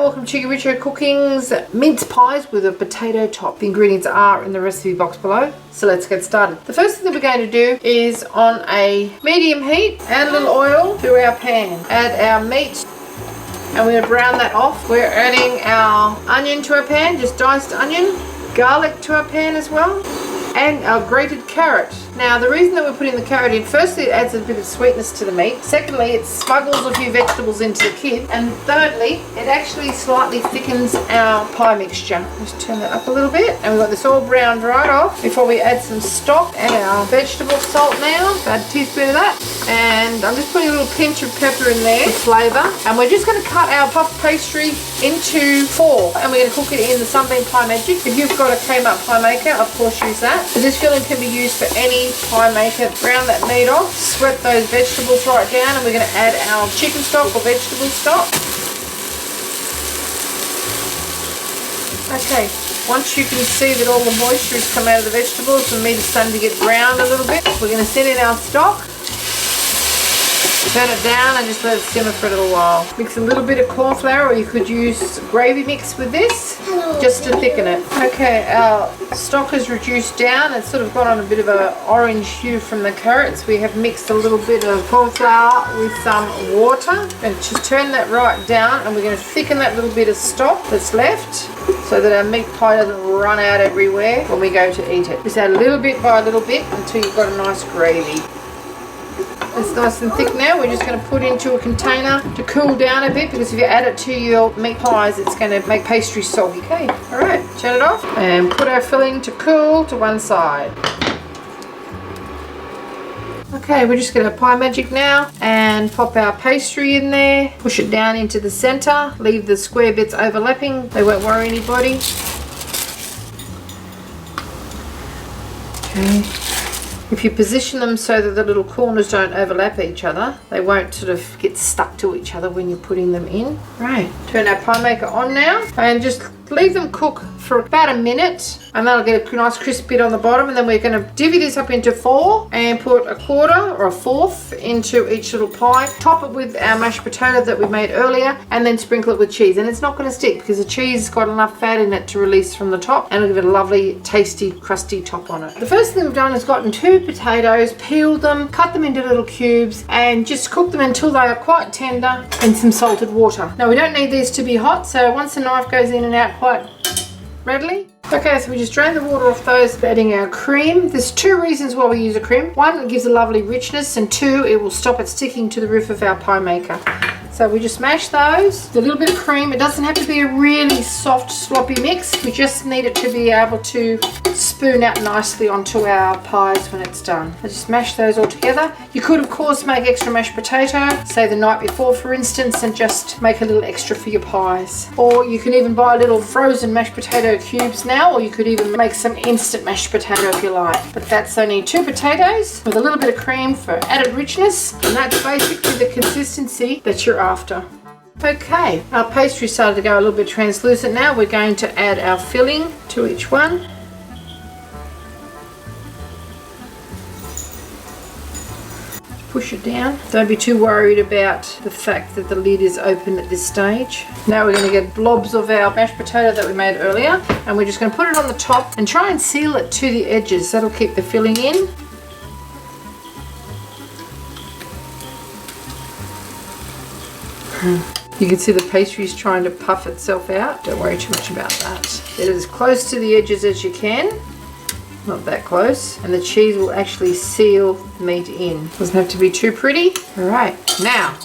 welcome to cheekyricho Cooking's mince pies with a potato top. The ingredients are in the recipe box below, so let's get started. The first thing that we're going to do is on a medium heat, add a little oil to our pan. Add our meat and we're going to brown that off. We're adding our onion to our pan, just diced onion, garlic to our pan as well, and our grated carrot. Now the reason that we're putting the carrot in, firstly it adds a bit of sweetness to the meat, secondly it smuggles a few vegetables into the kid, and thirdly it actually slightly thickens our pie mixture. Just turn that up a little bit, and we've got this all browned right off before we add some stock and our vegetable salt now. Add a teaspoon of that, and I'm just putting a little pinch of pepper in there for flavour, and we're just going to cut our puff pastry into 4, and we're going to cook it in the Sunbeam Pie Magic. If you've got a Kmart pie maker, of course use that, but this filling can be used for any pie maker. Brown that meat off, sweat those vegetables right down, and we're going to add our chicken stock or vegetable stock. Okay, once you can see that all the moisture has come out of the vegetables, the meat is starting to get browned a little bit, we're going to set in our stock. Turn it down and just let it simmer for a little while. Mix a little bit of cornflour, or you could use gravy mix with this, just to thicken it. Okay, our stock is reduced down. It's sort of got on a bit of an orange hue from the carrots. We have mixed a little bit of cornflour with some water, and just turn that right down, and we're going to thicken that little bit of stock that's left so that our meat pie doesn't run out everywhere when we go to eat it. Just add a little bit by a little bit until you've got a nice gravy. It's nice and thick now. We're just going to put into a container to cool down a bit, because if you add it to your meat pies it's going to make pastry soggy. Okay, alright, turn it off and put our filling to cool to one side. Okay, we're just going to pie magic now and pop our pastry in there, push it down into the center, leave the square bits overlapping, they won't worry anybody. Okay. If you position them so that the little corners don't overlap each other, they won't sort of get stuck to each other when you're putting them in. Right, turn our pie maker on now and just leave them cook for about a minute, and that'll get a nice crisp bit on the bottom. And then we're going to divvy this up into 4 and put a quarter or a fourth into each little pie. Top it with our mashed potato that we made earlier, and then sprinkle it with cheese. And it's not going to stick because the cheese has got enough fat in it to release from the top, and it'll give it a lovely tasty crusty top on it. The first thing we've done is gotten 2 potatoes, peeled them, cut them into little cubes, and just cook them until they are quite tender in some salted water. Now we don't need these to be hot, so once the knife goes in and out quite readily. Okay, so we just drain the water off those, adding our cream. There's 2 reasons why we use a cream. 1, it gives a lovely richness, and 2, it will stop it sticking to the roof of our pie maker. So we just mash those, a little bit of cream. It doesn't have to be a really soft, sloppy mix. We just need it to be able to spoon out nicely onto our pies when it's done. I just mash those all together. You could, of course, make extra mashed potato, say the night before, for instance, and just make a little extra for your pies. Or you can even buy little frozen mashed potato cubes now, or you could even make some instant mashed potato if you like. But that's only 2 potatoes with a little bit of cream for added richness, and that's basically the consistency that you're after. Okay, our pastry started to go a little bit translucent now. We're going to add our filling to each one. Push it down. Don't be too worried about the fact that the lid is open at this stage. Now we're going to get blobs of our mashed potato that we made earlier, and we're just going to put it on the top and try and seal it to the edges. That'll keep the filling in. You can see the pastry is trying to puff itself out. Don't worry too much about that. Get it as close to the edges as you can. Not that close. And the cheese will actually seal the meat in. Doesn't have to be too pretty. Alright, now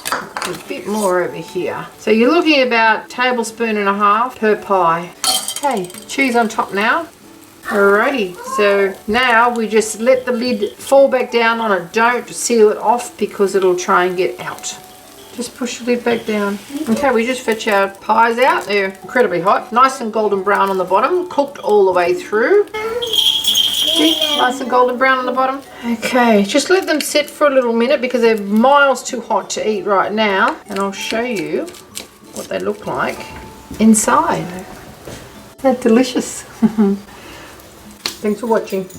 a bit more over here. So you're looking at about 1.5 tablespoons per pie. Okay, cheese on top now. Alrighty, so now we just let the lid fall back down on it. Don't seal it off because it'll try and get out. Just push the lid back down. Okay, we just fetch our pies out. They're incredibly hot. Nice and golden brown on the bottom. Cooked all the way through. See? Nice and golden brown on the bottom. Okay, just let them sit for a little minute because they're miles too hot to eat right now. And I'll show you what they look like inside. They're delicious. Thanks for watching.